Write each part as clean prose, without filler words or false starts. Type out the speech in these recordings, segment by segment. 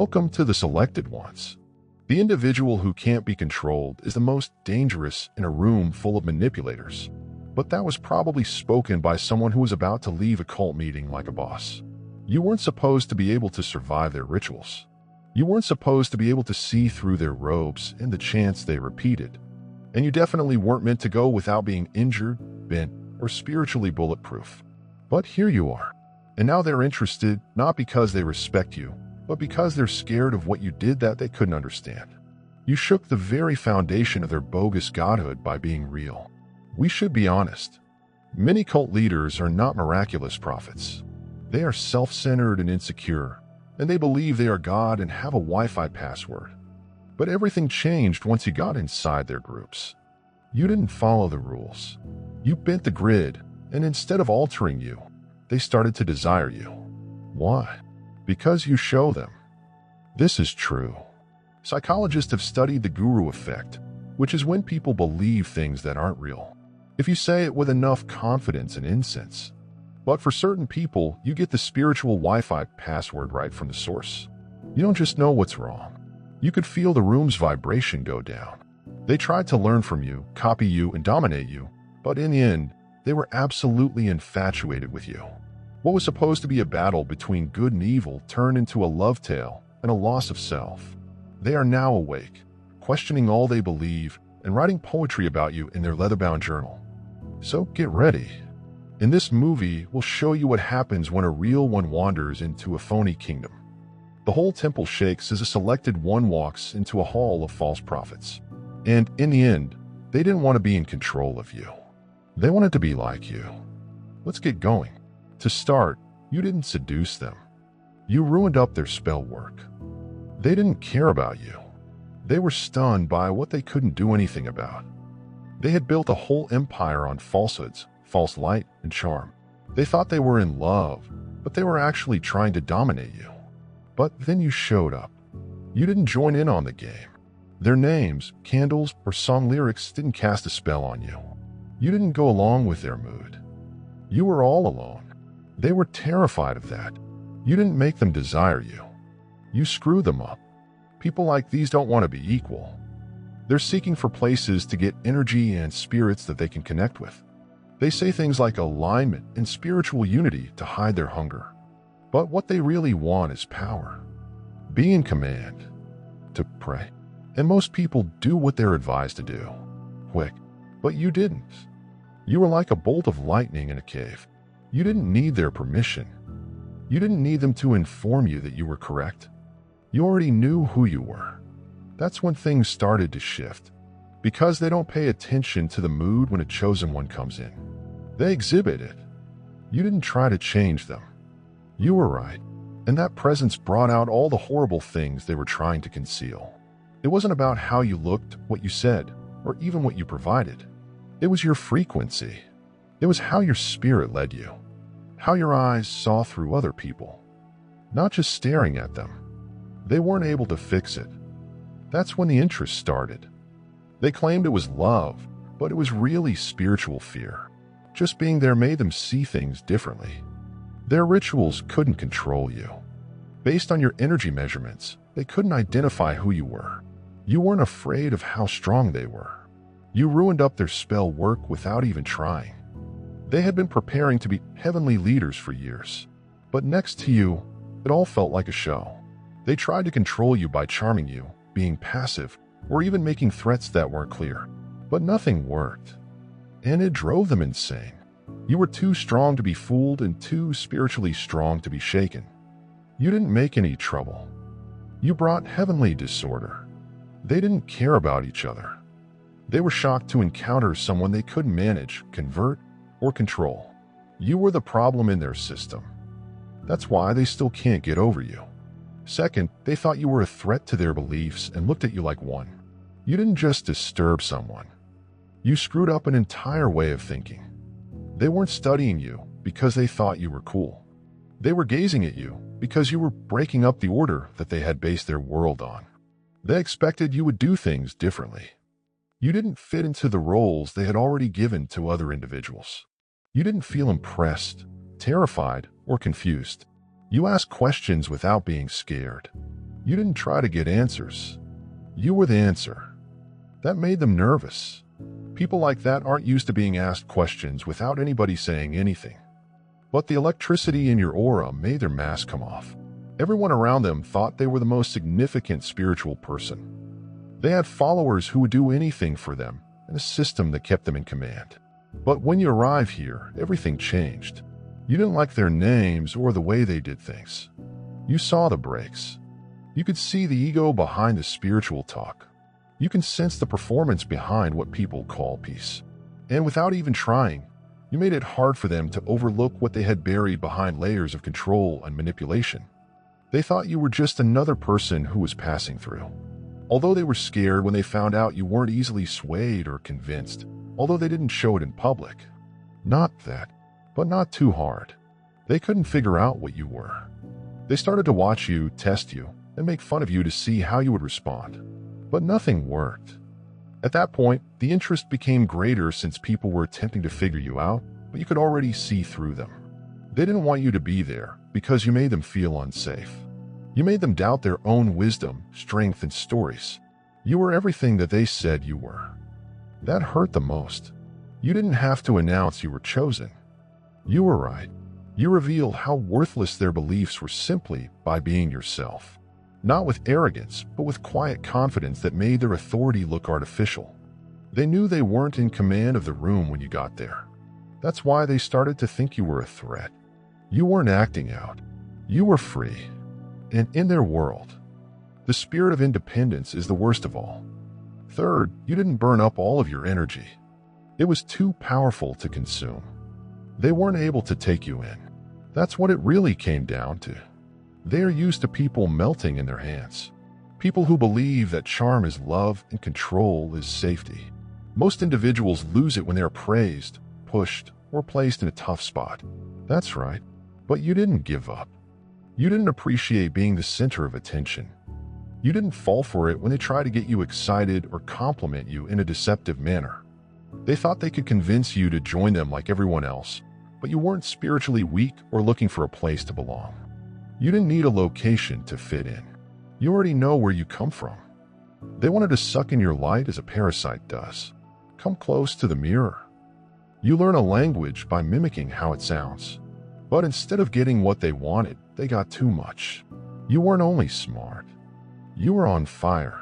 Welcome to the selected ones. The individual who can't be controlled is the most dangerous in a room full of manipulators. But that was probably spoken by someone who was about to leave a cult meeting like a boss. You weren't supposed to be able to survive their rituals. You weren't supposed to be able to see through their robes and the chants they repeated. And you definitely weren't meant to go without being injured, bent, or spiritually bulletproof. But here you are. And now they're interested, not because they respect you, but because they're scared of what you did that they couldn't understand. You shook the very foundation of their bogus godhood by being real. We should be honest. Many cult leaders are not miraculous prophets. They are self-centered and insecure, and they believe they are God and have a Wi-Fi password. But everything changed once you got inside their groups. You didn't follow the rules. You bent the grid, and instead of altering you, they started to desire you. Why? Because you show them. This is true. Psychologists have studied the guru effect, which is when people believe things that aren't real. If you say it with enough confidence and incense. But for certain people, you get the spiritual Wi-Fi password right from the source. You don't just know what's wrong. You could feel the room's vibration go down. They tried to learn from you, copy you, and dominate you, but in the end, they were absolutely infatuated with you. What was supposed to be a battle between good and evil turned into a love tale and a loss of self. They are now awake, questioning all they believe and writing poetry about you in their leather-bound journal. So get ready. In this movie, we'll show you what happens when a real one wanders into a phony kingdom. The whole temple shakes as a selected one walks into a hall of false prophets. And in the end, they didn't want to be in control of you. They wanted to be like you. Let's get going. To start, you didn't seduce them. You ruined up their spell work. They didn't care about you. They were stunned by what they couldn't do anything about. They had built a whole empire on falsehoods, false light, and charm. They thought they were in love, but they were actually trying to dominate you. But then you showed up. You didn't join in on the game. Their names, candles, or song lyrics didn't cast a spell on you. You didn't go along with their mood. You were all alone. They were terrified of that. You didn't make them desire you. You screwed them up. People like these don't want to be equal. They're seeking for places to get energy and spirits that they can connect with. They say things like alignment and spiritual unity to hide their hunger. But what they really want is power. Be in command. To pray. And most people do what they're advised to do. Quick. But you didn't. You were like a bolt of lightning in a cave. You didn't need their permission. You didn't need them to inform you that you were correct. You already knew who you were. That's when things started to shift. Because they don't pay attention to the mood when a chosen one comes in. They exhibit it. You didn't try to change them. You were right. And that presence brought out all the horrible things they were trying to conceal. It wasn't about how you looked, what you said, or even what you provided. It was your frequency. It was how your spirit led you. How your eyes saw through other people. Not just staring at them. They weren't able to fix it. That's when the interest started. They claimed it was love, but it was really spiritual fear. Just being there made them see things differently. Their rituals couldn't control you. Based on your energy measurements, they couldn't identify who you were. You weren't afraid of how strong they were. You ruined up their spell work without even trying. They had been preparing to be heavenly leaders for years. But next to you, it all felt like a show. They tried to control you by charming you, being passive, or even making threats that weren't clear. But nothing worked. And it drove them insane. You were too strong to be fooled and too spiritually strong to be shaken. You didn't make any trouble. You brought heavenly disorder. They didn't care about each other. They were shocked to encounter someone they couldn't manage, convert, or control. You were the problem in their system. That's why they still can't get over you. Second, they thought you were a threat to their beliefs and looked at you like one. You didn't just disturb someone. You screwed up an entire way of thinking. They weren't studying you because they thought you were cool. They were gazing at you because you were breaking up the order that they had based their world on. They expected you would do things differently. You didn't fit into the roles they had already given to other individuals. You didn't feel impressed, terrified, or confused. You asked questions without being scared. You didn't try to get answers. You were the answer. That made them nervous. People like that aren't used to being asked questions without anybody saying anything. But the electricity in your aura made their mask come off. Everyone around them thought they were the most significant spiritual person. They had followers who would do anything for them, and a system that kept them in command. But when you arrived here, everything changed. You didn't like their names or the way they did things. You saw the breaks. You could see the ego behind the spiritual talk. You can sense the performance behind what people call peace. And without even trying, you made it hard for them to overlook what they had buried behind layers of control and manipulation. They thought you were just another person who was passing through. Although they were scared when they found out you weren't easily swayed or convinced, although they didn't show it in public. Not that, but not too hard. They couldn't figure out what you were. They started to watch you, test you, and make fun of you to see how you would respond. But nothing worked. At that point, the interest became greater since people were attempting to figure you out, but you could already see through them. They didn't want you to be there because you made them feel unsafe. You made them doubt their own wisdom, strength, and stories. You were everything that they said you were. That hurt the most. You didn't have to announce you were chosen. You were right. You revealed how worthless their beliefs were simply by being yourself. Not with arrogance, but with quiet confidence that made their authority look artificial. They knew they weren't in command of the room when you got there. That's why they started to think you were a threat. You weren't acting out. You were free. And in their world, the spirit of independence is the worst of all. Third, you didn't burn up all of your energy. It was too powerful to consume. They weren't able to take you in. That's what it really came down to. They are used to people melting in their hands. People who believe that charm is love and control is safety. Most individuals lose it when they are praised, pushed, or placed in a tough spot. That's right. But you didn't give up. You didn't appreciate being the center of attention. You didn't fall for it when they tried to get you excited or compliment you in a deceptive manner. They thought they could convince you to join them like everyone else, but you weren't spiritually weak or looking for a place to belong. You didn't need a location to fit in. You already know where you come from. They wanted to suck in your light as a parasite does. Come close to the mirror. You learn a language by mimicking how it sounds. But instead of getting what they wanted, they got too much. You weren't only smart. You were on fire.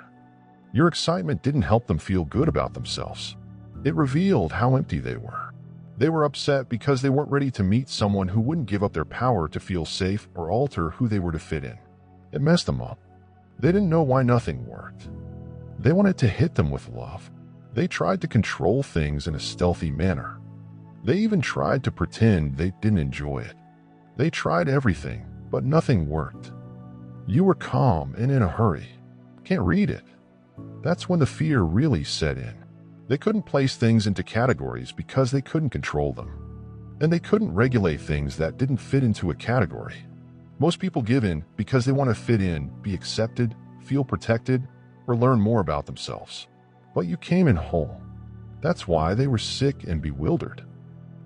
Your excitement didn't help them feel good about themselves. It revealed how empty they were. They were upset because they weren't ready to meet someone who wouldn't give up their power to feel safe or alter who they were to fit in. It messed them up. They didn't know why nothing worked. They wanted to hit them with love. They tried to control things in a stealthy manner. They even tried to pretend they didn't enjoy it. They tried everything, but nothing worked. You were calm and in a hurry. Can't read it. That's when the fear really set in. They couldn't place things into categories because they couldn't control them. And they couldn't regulate things that didn't fit into a category. Most people give in because they want to fit in, be accepted, feel protected, or learn more about themselves. But you came in whole. That's why they were sick and bewildered.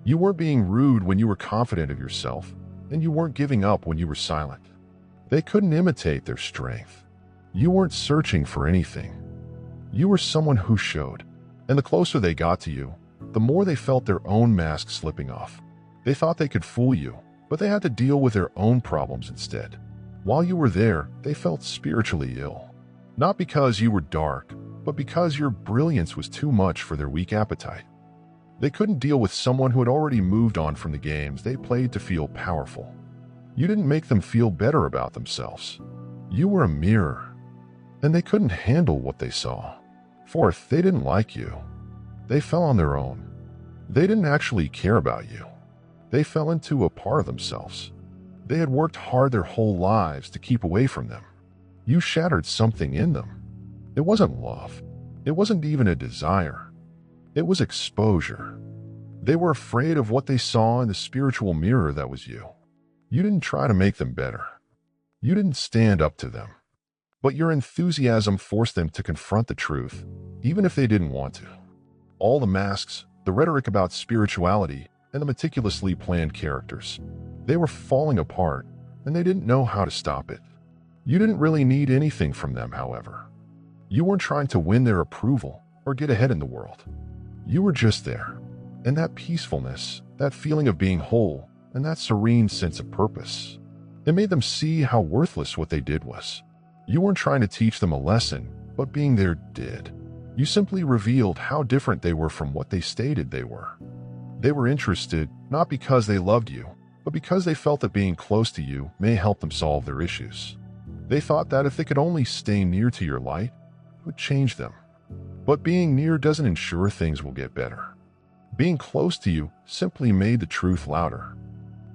You weren't being rude when you were confident of yourself, and you weren't giving up when you were silent. They couldn't imitate their strength. You weren't searching for anything. You were someone who showed. And the closer they got to you, the more they felt their own mask slipping off. They thought they could fool you, but they had to deal with their own problems instead. While you were there, they felt spiritually ill. Not because you were dark, but because your brilliance was too much for their weak appetite. They couldn't deal with someone who had already moved on from the games they played to feel powerful. You didn't make them feel better about themselves. You were a mirror, and they couldn't handle what they saw. Fourth, they didn't like you. They fell on their own. They didn't actually care about you. They fell into a part of themselves. They had worked hard their whole lives to keep away from them. You shattered something in them. It wasn't love. It wasn't even a desire. It was exposure. They were afraid of what they saw in the spiritual mirror that was you. You didn't try to make them better. You didn't stand up to them. But your enthusiasm forced them to confront the truth, even if they didn't want to. All the masks, the rhetoric about spirituality, and the meticulously planned characters. They were falling apart, and they didn't know how to stop it. You didn't really need anything from them, however. You weren't trying to win their approval or get ahead in the world. You were just there. And that peacefulness, that feeling of being whole, and that serene sense of purpose, it made them see how worthless what they did was. You weren't trying to teach them a lesson, but being there did. You simply revealed how different they were from what they stated they were. They were interested, not because they loved you, but because they felt that being close to you may help them solve their issues. They thought that if they could only stay near to your light, it would change them. But being near doesn't ensure things will get better. Being close to you simply made the truth louder.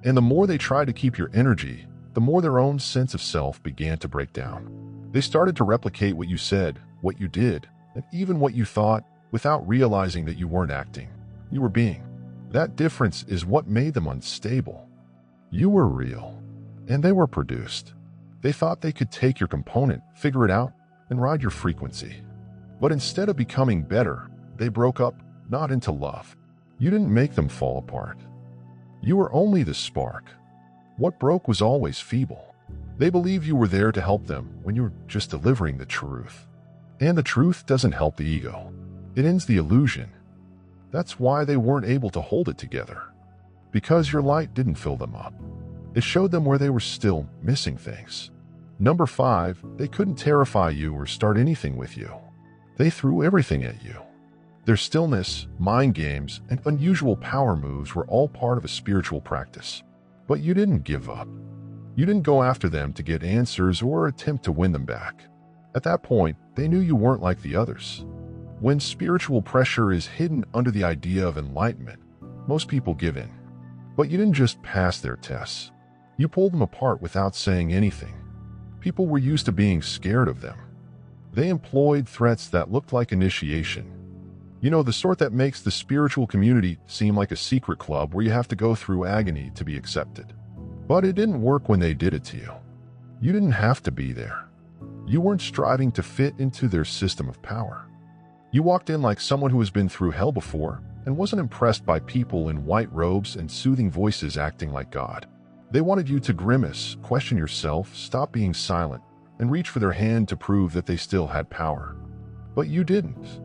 And the more they tried to keep your energy, the more their own sense of self began to break down. They started to replicate what you said, what you did, and even what you thought without realizing that you weren't acting. You were being. That difference is what made them unstable. You were real, and they were produced. They thought they could take your component, figure it out, and ride your frequency. But instead of becoming better, they broke up, not into love. You didn't make them fall apart. You were only the spark. What broke was always feeble. They believed you were there to help them when you were just delivering the truth. And the truth doesn't help the ego. It ends the illusion. That's why they weren't able to hold it together. Because your light didn't fill them up. It showed them where they were still missing things. Number 5, they couldn't terrify you or start anything with you. They threw everything at you. Their stillness, mind games, and unusual power moves were all part of a spiritual practice. But you didn't give up. You didn't go after them to get answers or attempt to win them back. At that point, they knew you weren't like the others. When spiritual pressure is hidden under the idea of enlightenment, most people give in. But you didn't just pass their tests. You pulled them apart without saying anything. People were used to being scared of them. They employed threats that looked like initiation. You know, the sort that makes the spiritual community seem like a secret club where you have to go through agony to be accepted. But it didn't work when they did it to you. You didn't have to be there. You weren't striving to fit into their system of power. You walked in like someone who has been through hell before and wasn't impressed by people in white robes and soothing voices acting like God. They wanted you to grimace, question yourself, stop being silent, and reach for their hand to prove that they still had power. But you didn't.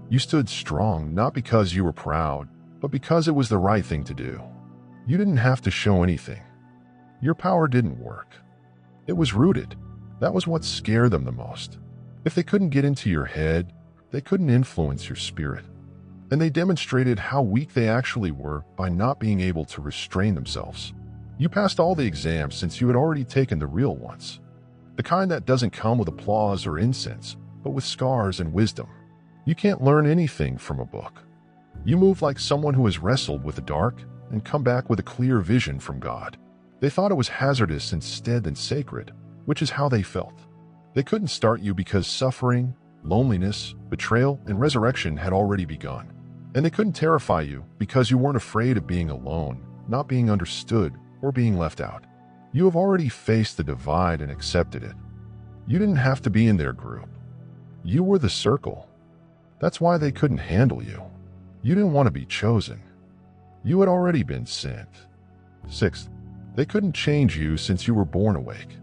You stood strong, not because you were proud, but because it was the right thing to do. You didn't have to show anything. Your power didn't work. It was rooted. That was what scared them the most. If they couldn't get into your head, they couldn't influence your spirit. And they demonstrated how weak they actually were by not being able to restrain themselves. You passed all the exams since you had already taken the real ones. The kind that doesn't come with applause or incense, but with scars and wisdom. You can't learn anything from a book. You move like someone who has wrestled with the dark and come back with a clear vision from God. They thought it was hazardous instead than sacred, which is how they felt. They couldn't start you because suffering, loneliness, betrayal, and resurrection had already begun. And they couldn't terrify you because you weren't afraid of being alone, not being understood, or being left out. You have already faced the divide and accepted it. You didn't have to be in their group. You were the circle. That's why they couldn't handle you. You didn't want to be chosen. You had already been sent. 6th, they couldn't change you since you were born awake.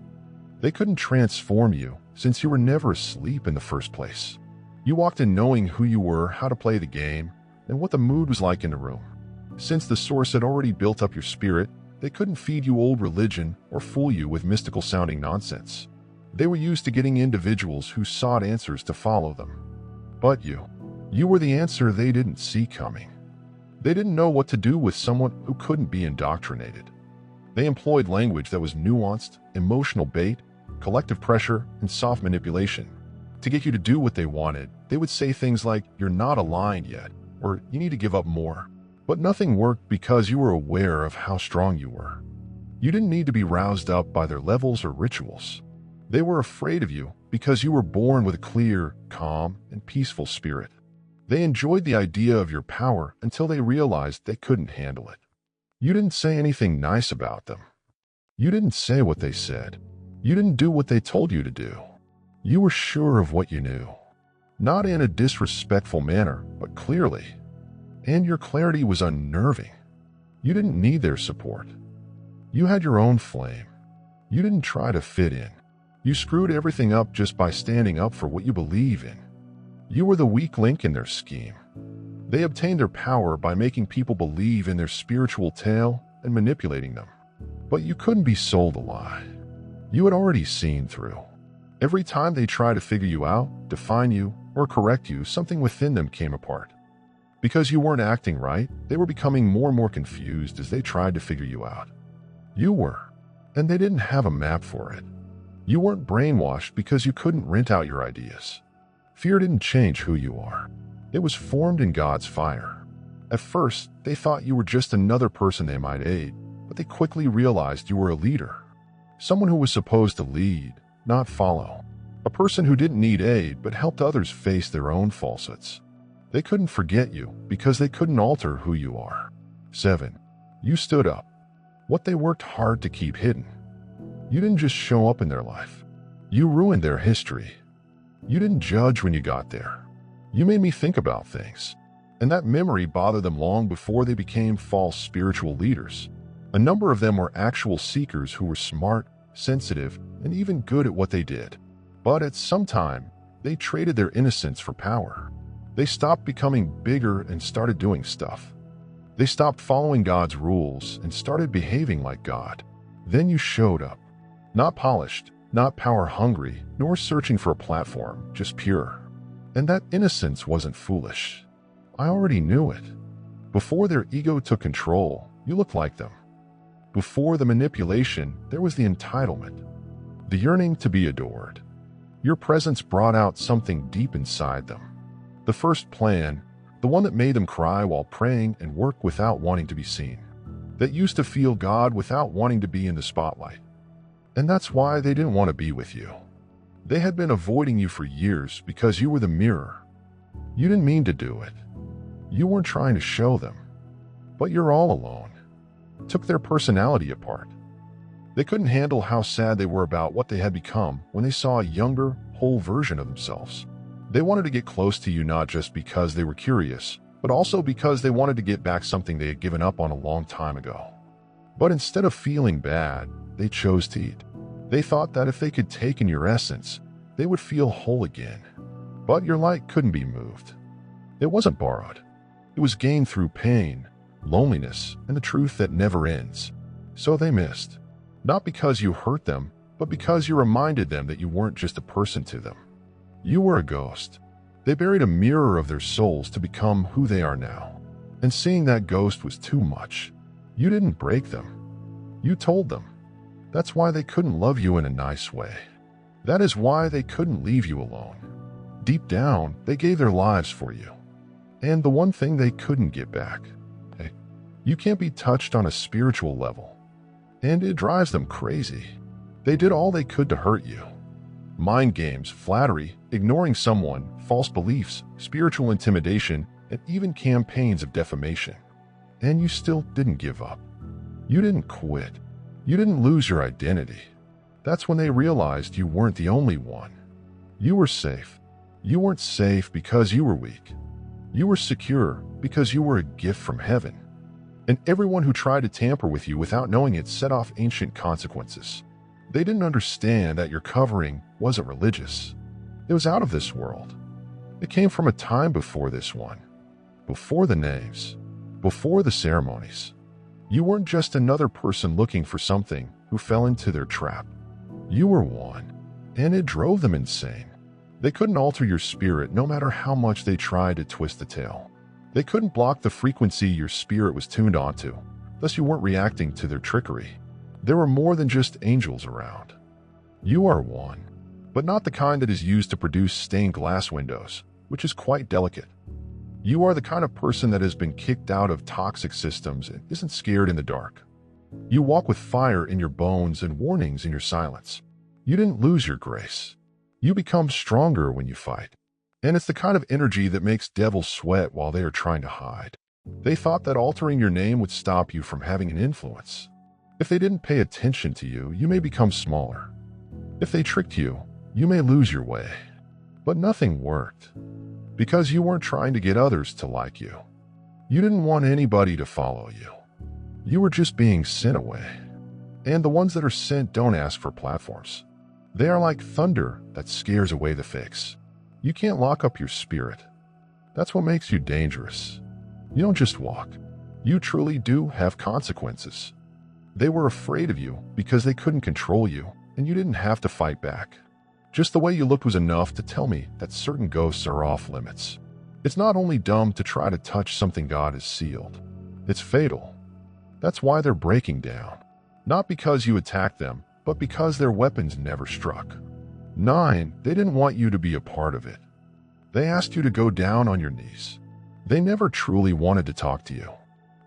They couldn't transform you since you were never asleep in the first place. You walked in knowing who you were, how to play the game, and what the mood was like in the room. Since the source had already built up your spirit, they couldn't feed you old religion or fool you with mystical-sounding nonsense. They were used to getting individuals who sought answers to follow them. But you were the answer they didn't see coming. They didn't know what to do with someone who couldn't be indoctrinated. They employed language that was nuanced, emotional bait, collective pressure, and soft manipulation. To get you to do what they wanted, they would say things like, "You're not aligned yet," or "You need to give up more." But nothing worked because you were aware of how strong you were. You didn't need to be roused up by their levels or rituals. They were afraid of you because you were born with a clear, calm, and peaceful spirit. They enjoyed the idea of your power until they realized they couldn't handle it. You didn't say anything nice about them. You didn't say what they said. You didn't do what they told you to do. You were sure of what you knew. Not in a disrespectful manner, but clearly. And your clarity was unnerving. You didn't need their support. You had your own flame. You didn't try to fit in. You screwed everything up just by standing up for what you believe in. You were the weak link in their scheme. They obtained their power by making people believe in their spiritual tale and manipulating them. But you couldn't be sold a lie. You had already seen through. Every time they tried to figure you out, define you, or correct you, something within them came apart. Because you weren't acting right, they were becoming more and more confused as they tried to figure you out. You were, and they didn't have a map for it. You weren't brainwashed because you couldn't rent out your ideas. Fear didn't change who you are. It was formed in God's fire. At first, they thought you were just another person they might aid, but they quickly realized you were a leader. Someone who was supposed to lead, not follow. A person who didn't need aid but helped others face their own falsehoods. They couldn't forget you because they couldn't alter who you are. 7. You stood up. What they worked hard to keep hidden. You didn't just show up in their life. You ruined their history. You didn't judge when you got there. You made me think about things. And that memory bothered them long before they became false spiritual leaders. A number of them were actual seekers who were smart, sensitive, and even good at what they did. But at some time, they traded their innocence for power. They stopped becoming bigger and started doing stuff. They stopped following God's rules and started behaving like God. Then you showed up. Not polished, not power-hungry, nor searching for a platform, just pure. And that innocence wasn't foolish. I already knew it. Before their ego took control, you looked like them. Before the manipulation, there was the entitlement, the yearning to be adored. Your presence brought out something deep inside them. The first plan, the one that made them cry while praying and work without wanting to be seen. That used to feel God without wanting to be in the spotlight. And that's why they didn't want to be with you. They had been avoiding you for years because you were the mirror. You didn't mean to do it. You weren't trying to show them. But you're all alone. Took their personality apart. They couldn't handle how sad they were about what they had become when they saw a younger, whole version of themselves. They wanted to get close to you not just because they were curious, but also because they wanted to get back something they had given up on a long time ago. But instead of feeling bad, they chose to eat. They thought that if they could take in your essence, they would feel whole again. But your light couldn't be moved. It wasn't borrowed. It was gained through pain, loneliness, and the truth that never ends. So they missed. Not because you hurt them, but because you reminded them that you weren't just a person to them. You were a ghost. They buried a mirror of their souls to become who they are now. And seeing that ghost was too much. You didn't break them. You told them. That's why they couldn't love you in a nice way. That is why they couldn't leave you alone. Deep down, they gave their lives for you. And the one thing they couldn't get back. Hey, you can't be touched on a spiritual level. And it drives them crazy. They did all they could to hurt you. Mind games, flattery, ignoring someone, false beliefs, spiritual intimidation, and even campaigns of defamation. And you still didn't give up. You didn't quit. You didn't lose your identity. That's when they realized you weren't the only one. You were safe. You weren't safe because you were weak. You were secure because you were a gift from heaven. And everyone who tried to tamper with you without knowing it set off ancient consequences. They didn't understand that your covering wasn't religious. It was out of this world. It came from a time before this one. Before the names. Before the ceremonies. You weren't just another person looking for something who fell into their trap. You were one. And it drove them insane. They couldn't alter your spirit no matter how much they tried to twist the tail. They couldn't block the frequency your spirit was tuned onto, thus you weren't reacting to their trickery. There were more than just angels around. You are one, but not the kind that is used to produce stained glass windows, which is quite delicate. You are the kind of person that has been kicked out of toxic systems and isn't scared in the dark. You walk with fire in your bones and warnings in your silence. You didn't lose your grace. You become stronger when you fight. And it's the kind of energy that makes devils sweat while they are trying to hide. They thought that altering your name would stop you from having an influence. If they didn't pay attention to you, you may become smaller. If they tricked you, you may lose your way. But nothing worked. Because you weren't trying to get others to like you. You didn't want anybody to follow you. You were just being sent away. And the ones that are sent don't ask for platforms. They are like thunder that scares away the fakes. You can't lock up your spirit. That's what makes you dangerous. You don't just walk. You truly do have consequences. They were afraid of you because they couldn't control you, and you didn't have to fight back. Just the way you looked was enough to tell me that certain ghosts are off limits. It's not only dumb to try to touch something God has sealed. It's fatal. That's why they're breaking down. Not because you attacked them, but because their weapons never struck. 9. They didn't want you to be a part of it. They asked you to go down on your knees. They never truly wanted to talk to you.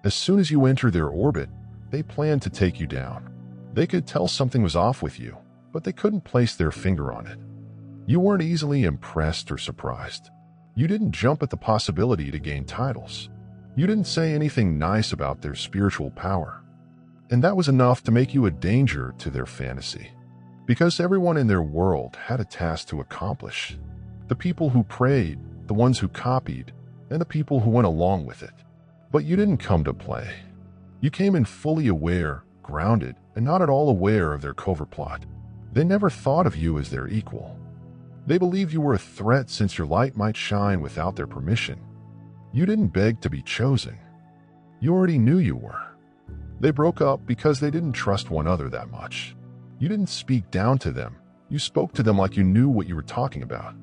As soon as you enter their orbit, they planned to take you down. They could tell something was off with you, but they couldn't place their finger on it. You weren't easily impressed or surprised. You didn't jump at the possibility to gain titles. You didn't say anything nice about their spiritual power. And that was enough to make you a danger to their fantasy. Because everyone in their world had a task to accomplish. The people who prayed, the ones who copied, and the people who went along with it. But you didn't come to play. You came in fully aware, grounded, and not at all aware of their covert plot. They never thought of you as their equal. They believed you were a threat since your light might shine without their permission. You didn't beg to be chosen. You already knew you were. They broke up because they didn't trust one another that much. You didn't speak down to them. You spoke to them like you knew what you were talking about.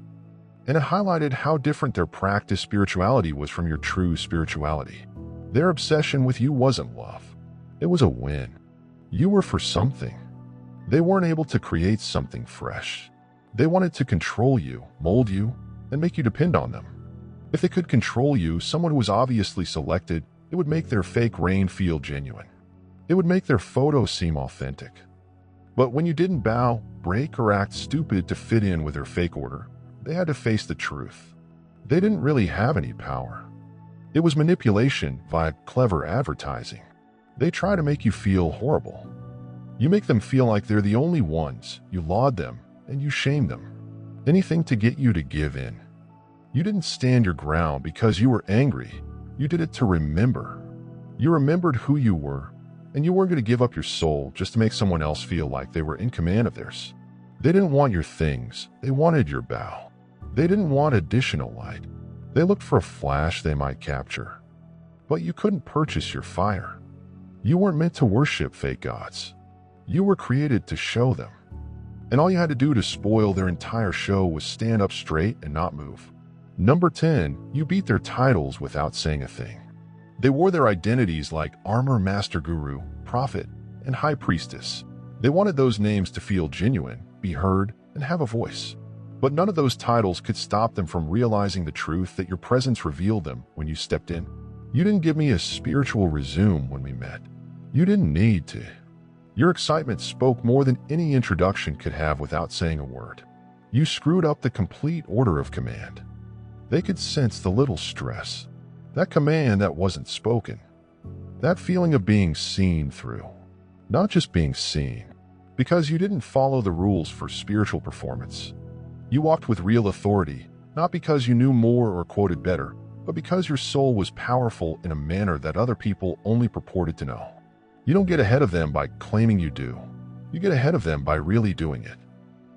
And it highlighted how different their practice spirituality was from your true spirituality. Their obsession with you wasn't love. It was a win. You were for something. They weren't able to create something fresh. They wanted to control you, mold you, and make you depend on them. If they could control you, someone who was obviously selected, it would make their fake rain feel genuine. It would make their photos seem authentic. But when you didn't bow, break, or act stupid to fit in with their fake order, they had to face the truth. They didn't really have any power. It was manipulation via clever advertising. They try to make you feel horrible. You make them feel like they're the only ones, you laud them, and you shame them. Anything to get you to give in. You didn't stand your ground because you were angry. You did it to remember. You remembered who you were, and you weren't going to give up your soul just to make someone else feel like they were in command of theirs. They didn't want your things. They wanted your bow. They didn't want additional light. They looked for a flash they might capture. But you couldn't purchase your fire. You weren't meant to worship fake gods. You were created to show them. And all you had to do to spoil their entire show was stand up straight and not move. Number 10, you beat their titles without saying a thing. They wore their identities like Armor Master Guru, Prophet, and High Priestess. They wanted those names to feel genuine, be heard, and have a voice. But none of those titles could stop them from realizing the truth that your presence revealed them when you stepped in. You didn't give me a spiritual resume when we met. You didn't need to. Your excitement spoke more than any introduction could have without saying a word. You screwed up the complete order of command. They could sense the little stress. That command that wasn't spoken. That feeling of being seen through. Not just being seen. Because you didn't follow the rules for spiritual performance. You walked with real authority, not because you knew more or quoted better, but because your soul was powerful in a manner that other people only purported to know. You don't get ahead of them by claiming you do. You get ahead of them by really doing it.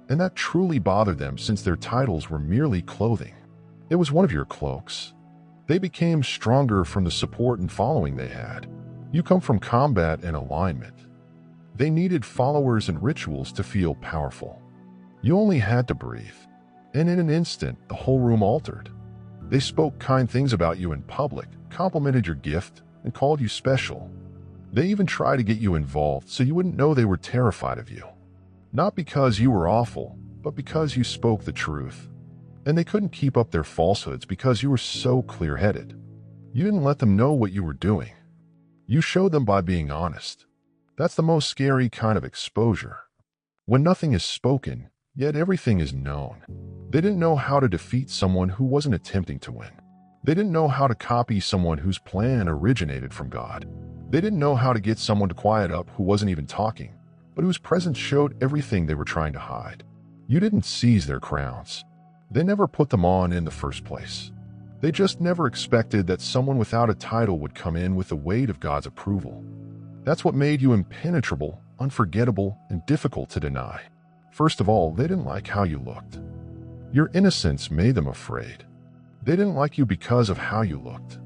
And that truly bothered them since their titles were merely clothing. It was one of your cloaks. They became stronger from the support and following they had. You come from combat and alignment. They needed followers and rituals to feel powerful. You only had to breathe. And in an instant, the whole room altered. They spoke kind things about you in public, complimented your gift, and called you special. They even tried to get you involved so you wouldn't know they were terrified of you. Not because you were awful, but because you spoke the truth. And they couldn't keep up their falsehoods because you were so clear-headed. You didn't let them know what you were doing. You showed them by being honest. That's the most scary kind of exposure. When nothing is spoken, yet everything is known. They didn't know how to defeat someone who wasn't attempting to win. They didn't know how to copy someone whose plan originated from God. They didn't know how to get someone to quiet up who wasn't even talking, but whose presence showed everything they were trying to hide. You didn't seize their crowns. They never put them on in the first place. They just never expected that someone without a title would come in with the weight of God's approval. That's what made you impenetrable, unforgettable, and difficult to deny. First of all, they didn't like how you looked. Your innocence made them afraid. They didn't like you because of how you looked.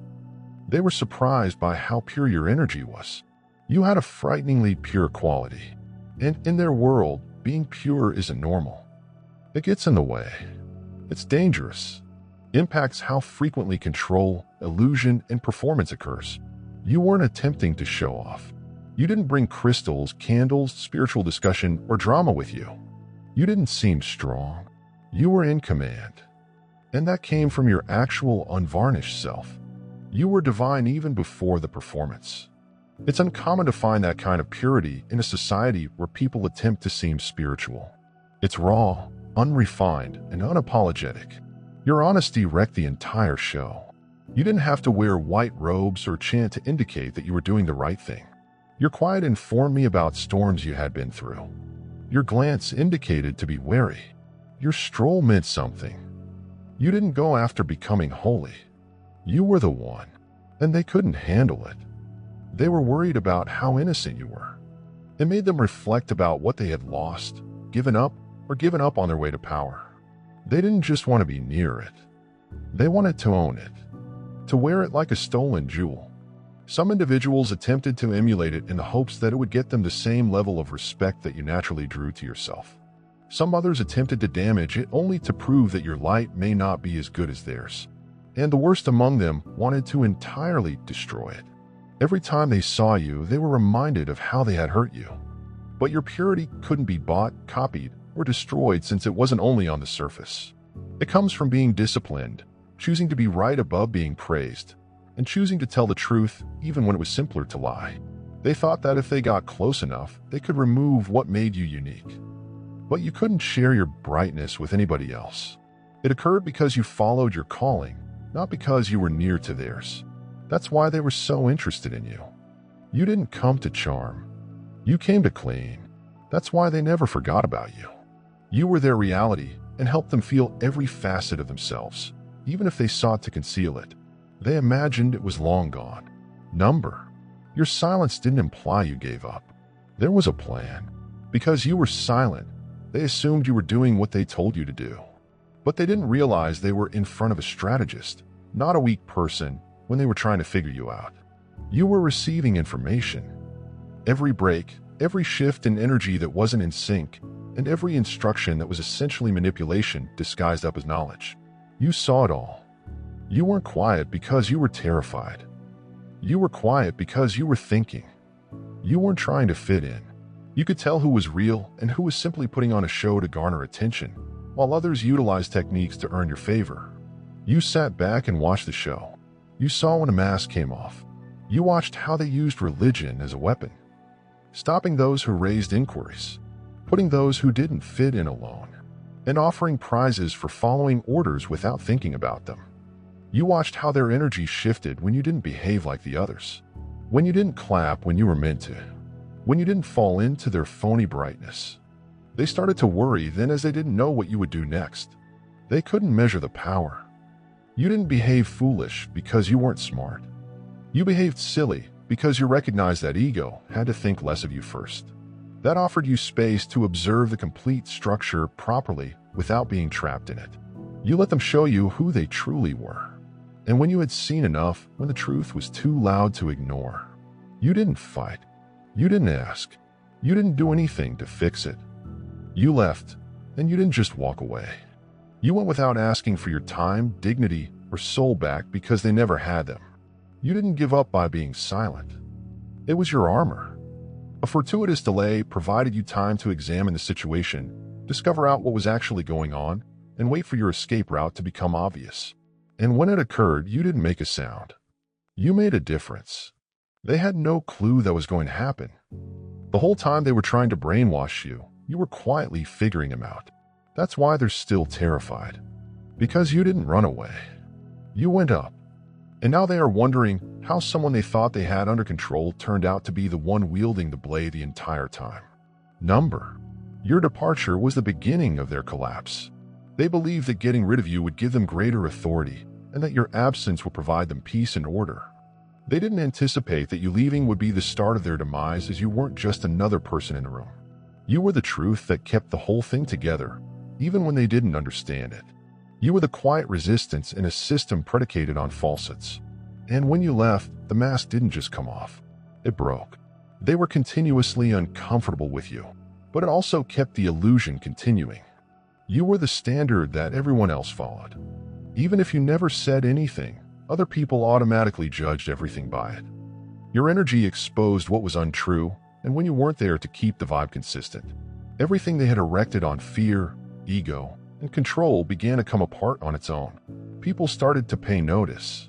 They were surprised by how pure your energy was. You had a frighteningly pure quality. And in their world, being pure isn't normal. It gets in the way. It's dangerous. Impacts how frequently control, illusion, and performance occurs. You weren't attempting to show off. You didn't bring crystals, candles, spiritual discussion, or drama with you. You didn't seem strong. You were in command. And that came from your actual unvarnished self. You were divine even before the performance. It's uncommon to find that kind of purity in a society where people attempt to seem spiritual. It's raw, unrefined, and unapologetic. Your honesty wrecked the entire show. You didn't have to wear white robes or chant to indicate that you were doing the right thing. Your quiet informed me about storms you had been through. Your glance indicated to be wary. Your stroll meant something. You didn't go after becoming holy. You were the one, and they couldn't handle it. They were worried about how innocent you were. It made them reflect about what they had lost, given up, or given up on their way to power. They didn't just want to be near it. They wanted to own it, to wear it like a stolen jewel. Some individuals attempted to emulate it in the hopes that it would get them the same level of respect that you naturally drew to yourself. Some others attempted to damage it only to prove that your light may not be as good as theirs. And the worst among them wanted to entirely destroy it. Every time they saw you, they were reminded of how they had hurt you. But your purity couldn't be bought, copied, or destroyed since it wasn't only on the surface. It comes from being disciplined, choosing to be right above being praised, and choosing to tell the truth even when it was simpler to lie. They thought that if they got close enough, they could remove what made you unique. But you couldn't share your brightness with anybody else. It occurred because you followed your calling, not because you were near to theirs. That's why they were so interested in you. You didn't come to charm. You came to clean. That's why they never forgot about you. You were their reality and helped them feel every facet of themselves, even if they sought to conceal it. They imagined it was long gone. Your silence didn't imply you gave up. There was a plan. Because you were silent, they assumed you were doing what they told you to do. But they didn't realize they were in front of a strategist, not a weak person, when they were trying to figure you out. You were receiving information. Every break, every shift in energy that wasn't in sync, and every instruction that was essentially manipulation disguised up as knowledge. You saw it all. You weren't quiet because you were terrified. You were quiet because you were thinking. You weren't trying to fit in. You could tell who was real and who was simply putting on a show to garner attention, while others utilized techniques to earn your favor. You sat back and watched the show. You saw when a mask came off. You watched how they used religion as a weapon, stopping those who raised inquiries, putting those who didn't fit in alone, and offering prizes for following orders without thinking about them. You watched how their energy shifted when you didn't behave like the others, when you didn't clap when you were meant to, when you didn't fall into their phony brightness. They started to worry then as they didn't know what you would do next. They couldn't measure the power. You didn't behave foolish because you weren't smart. You behaved silly because you recognized that ego had to think less of you first. That offered you space to observe the complete structure properly without being trapped in it. You let them show you who they truly were. And when you had seen enough, when the truth was too loud to ignore, you didn't fight. You didn't ask. You didn't do anything to fix it. You left, and you didn't just walk away. You went without asking for your time, dignity, or soul back because they never had them. You didn't give up by being silent. It was your armor. A fortuitous delay provided you time to examine the situation, discover out what was actually going on, and wait for your escape route to become obvious. And when it occurred, you didn't make a sound. You made a difference. They had no clue that was going to happen. The whole time they were trying to brainwash you, you were quietly figuring them out. That's why they're still terrified. Because you didn't run away. You went up. And now they are wondering how someone they thought they had under control turned out to be the one wielding the blade the entire time. Your departure was the beginning of their collapse. They believed that getting rid of you would give them greater authority and that your absence would provide them peace and order. They didn't anticipate that you leaving would be the start of their demise, as you weren't just another person in the room. You were the truth that kept the whole thing together, even when they didn't understand it. You were the quiet resistance in a system predicated on falsehoods. And when you left, the mask didn't just come off. It broke. They were continuously uncomfortable with you, but it also kept the illusion continuing. You were the standard that everyone else followed. Even if you never said anything, other people automatically judged everything by it. Your energy exposed what was untrue, and when you weren't there to keep the vibe consistent, everything they had erected on fear, ego, and control began to come apart on its own. People started to pay notice.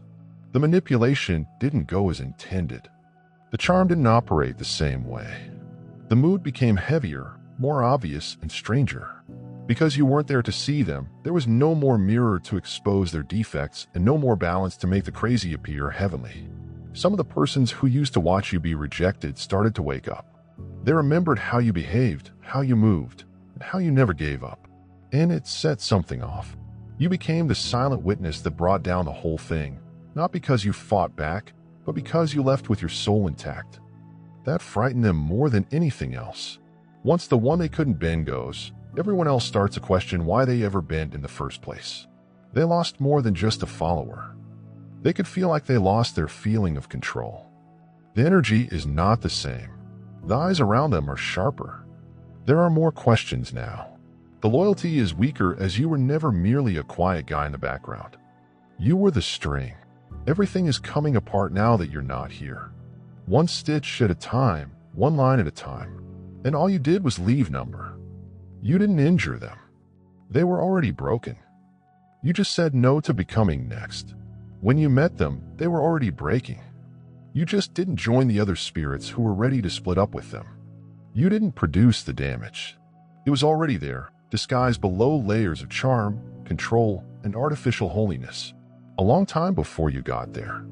The manipulation didn't go as intended. The charm didn't operate the same way. The mood became heavier, more obvious, and stranger. Because you weren't there to see them, there was no more mirror to expose their defects and no more balance to make the crazy appear heavenly. Some of the persons who used to watch you be rejected started to wake up. They remembered how you behaved, how you moved, and how you never gave up. And it set something off. You became the silent witness that brought down the whole thing, not because you fought back, but because you left with your soul intact. That frightened them more than anything else. Once the one they couldn't bend goes, everyone else starts to question why they ever bent in the first place. They lost more than just a follower. They could feel like they lost their feeling of control. The energy is not the same. The eyes around them are sharper. There are more questions now. The loyalty is weaker as you were never merely a quiet guy in the background. You were the string. Everything is coming apart now that you're not here. One stitch at a time, one line at a time. And all you did was leave number. You didn't injure them. They were already broken. You just said no to becoming next. When you met them, they were already breaking. You just didn't join the other spirits who were ready to split up with them. You didn't produce the damage. It was already there, disguised below layers of charm, control, and artificial holiness. A long time before you got there.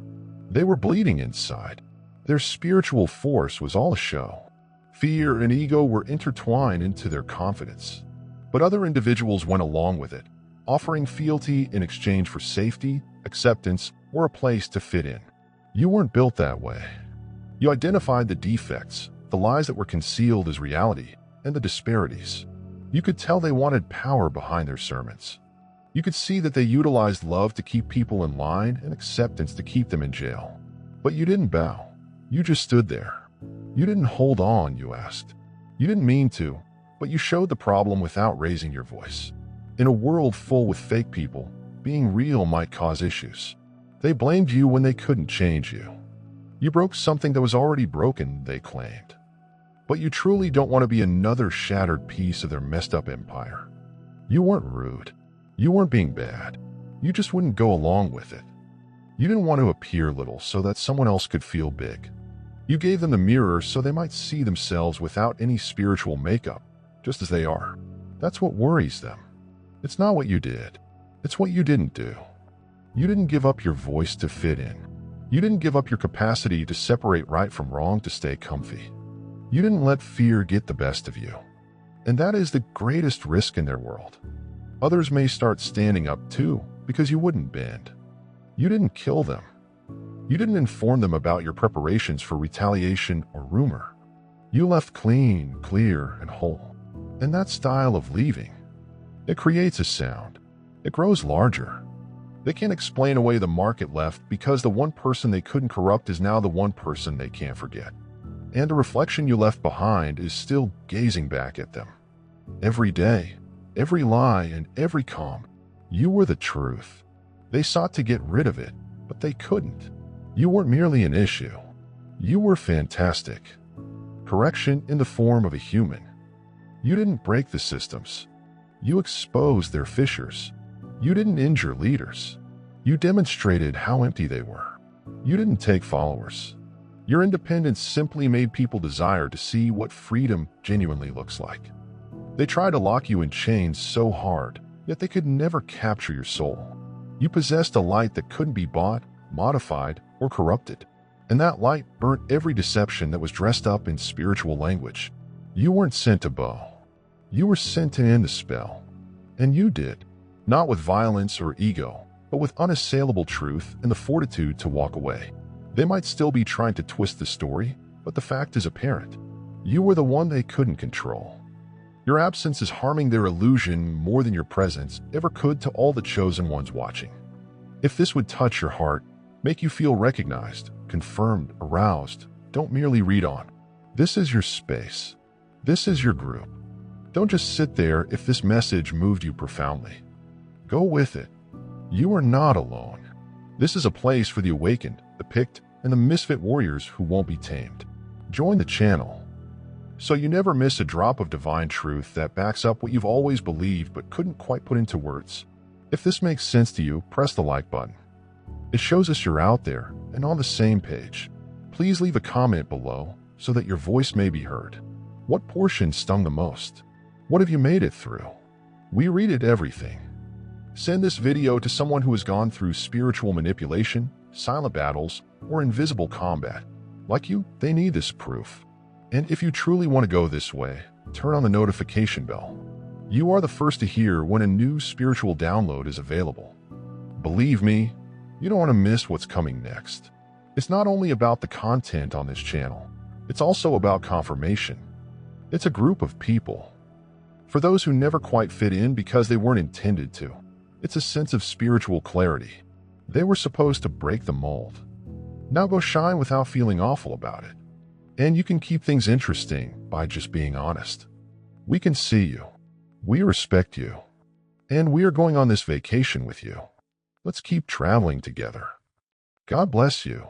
They were bleeding inside. Their spiritual force was all a show. Fear and ego were intertwined into their confidence. But other individuals went along with it, offering fealty in exchange for safety, acceptance, or a place to fit in. You weren't built that way. You identified the defects, the lies that were concealed as reality, and the disparities. You could tell they wanted power behind their sermons. You could see that they utilized love to keep people in line and acceptance to keep them in jail. But you didn't bow. You just stood there. You didn't hold on, you asked. You didn't mean to, but you showed the problem without raising your voice. In a world full with fake people, being real might cause issues. They blamed you when they couldn't change you. You broke something that was already broken, they claimed. But you truly don't want to be another shattered piece of their messed up empire. You weren't rude. You weren't being bad. You just wouldn't go along with it. You didn't want to appear little so that someone else could feel big. You gave them the mirror so they might see themselves without any spiritual makeup, just as they are. That's what worries them. It's not what you did. It's what you didn't do. You didn't give up your voice to fit in. You didn't give up your capacity to separate right from wrong to stay comfy. You didn't let fear get the best of you. And that is the greatest risk in their world. Others may start standing up too, because you wouldn't bend. You didn't kill them. You didn't inform them about your preparations for retaliation or rumor. You left clean, clear, and whole. And that style of leaving, it creates a sound. It grows larger. They can't explain away the mark it left because the one person they couldn't corrupt is now the one person they can't forget. And the reflection you left behind is still gazing back at them. Every day, every lie, and every calm, you were the truth. They sought to get rid of it, but they couldn't. You weren't merely an issue. You were fantastic. Correction in the form of a human. You didn't break the systems. You exposed their fissures. You didn't injure leaders. You demonstrated how empty they were. You didn't take followers. Your independence simply made people desire to see what freedom genuinely looks like. They tried to lock you in chains so hard, yet they could never capture your soul. You possessed a light that couldn't be bought, modified, or corrupted. And that light burnt every deception that was dressed up in spiritual language. You weren't sent to bow. You were sent to end the spell. And you did. Not with violence or ego, but with unassailable truth and the fortitude to walk away. They might still be trying to twist the story, but the fact is apparent. You were the one they couldn't control. Your absence is harming their illusion more than your presence ever could to all the chosen ones watching. If this would touch your heart, make you feel recognized, confirmed, aroused, don't merely read on. This is your space. This is your group. Don't just sit there if this message moved you profoundly. Go with it. You are not alone. This is a place for the awakened, the picked, and the misfit warriors who won't be tamed. Join the channel so you never miss a drop of divine truth that backs up what you've always believed but couldn't quite put into words. If this makes sense to you, press the like button. It shows us you're out there and on the same page. Please leave a comment below so that your voice may be heard. What portion stung the most? What have you made it through? We read it everything. Send this video to someone who has gone through spiritual manipulation, silent battles, or invisible combat. Like you, they need this proof. And if you truly want to go this way, turn on the notification bell. You are the first to hear when a new spiritual download is available. Believe me, you don't want to miss what's coming next. It's not only about the content on this channel, it's also about confirmation. It's a group of people. For those who never quite fit in because they weren't intended to, it's a sense of spiritual clarity. They were supposed to break the mold. Now go shine without feeling awful about it. And you can keep things interesting by just being honest. We can see you. We respect you. And we are going on this vacation with you. Let's keep traveling together. God bless you.